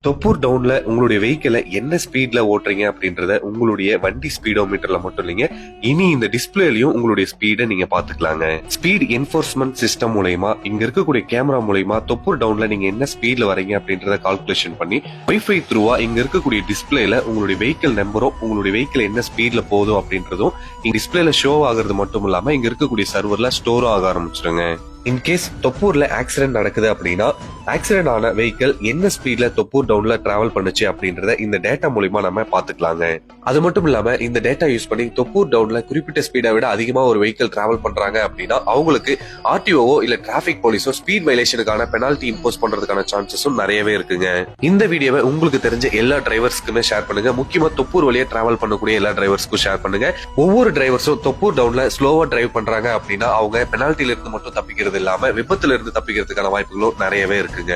தொப்பூர் டவுன்ல உங்களுடைய வெஹிக்கிளை என்ன ஸ்பீட்ல ஓட்டுறீங்க அப்படின்றத உங்களுடைய வண்டி ஸ்பீடோமீட்டர்ல மட்டும் இல்லைங்க, இனி இந்த டிஸ்பிளேலயும் உங்களுடைய ஸ்பீடை நீங்க பாத்துக்கலாங்க. ஸ்பீட் என்ஃபோர்ஸ்மெண்ட் சிஸ்டம் மூலயமா இங்க இருக்கக்கூடிய கேமரா மூலயமா தொப்பூர் டவுன்ல நீங்க என்ன ஸ்பீட்ல வரீங்க அப்படின்றத கால்குலேஷன் பண்ணி வைஃபை த்ரூவா இங்க இருக்கக்கூடிய டிஸ்பிளேல உங்களுடைய வெஹிக்கிள் நம்பரும் உங்களுடைய வெஹிக்கிள் என்ன ஸ்பீட்ல போதும் அப்படின்றதும் இங்க டிஸ்பிளேல ஷோ ஆகுறது மட்டும் இல்லாம இங்க இருக்கக்கூடிய சர்வர்ல ஸ்டோரும் ஆக ஆரம்பிச்சிருங்க. இன்கேஸ் தொப்பூர்ல ஆக்சிடென்ட் நடக்குது அப்படின்னா ஆக்சிடென்ட் ஆன வெஹிக்கிள் என்ன ஸ்பீட்ல தொப்பூர் டவுன்ல டிராவல் பண்ணுச்சு அப்படின்றத இந்த டேட்டா மூலமா நம்ம பாத்துக்கலாங்க. அது மட்டும் இல்லாம இந்த டேட்டா யூஸ் பண்ணி தொப்பூர் டவுன்ல குறிப்பிட்ட ஸ்பீடை விட அதிகமா ஒரு வெஹிக்கிள் டிராவல் பண்றாங்க அப்படின்னா அவங்களுக்கு ஆர்டிஓவோ இல்ல டிராபிக் போலீஸோ ஸ்பீட் வயலேஷனுக்கான பெனால்டி இம்போஸ் பண்றதுக்கான சான்சஸும் நிறையவே இருக்குங்க. இந்த வீடியோவை உங்களுக்கு தெரிஞ்ச எல்லா டிரைவர்ஸ்க்குமே ஷேர் பண்ணுங்க. முக்கியமா தொப்பூர் வழியா டிராவல் பண்ணக்கூடிய எல்லா டிரைவர்ஸ்க்கும் ஷேர் பண்ணுங்க. ஒவ்வொரு டிரைவர்ஸும் தொப்பூர் டவுன்ல ஸ்லோவா டிரைவ் பண்றாங்க அப்படின்னா அவங்க பெனால்டில இருந்து மட்டும் தப்பிக்கிறது இல்லாம விபத்துல இருந்து தப்பிக்கிறதுக்கான வாய்ப்புகளும் நிறையவே இருக்குங்க.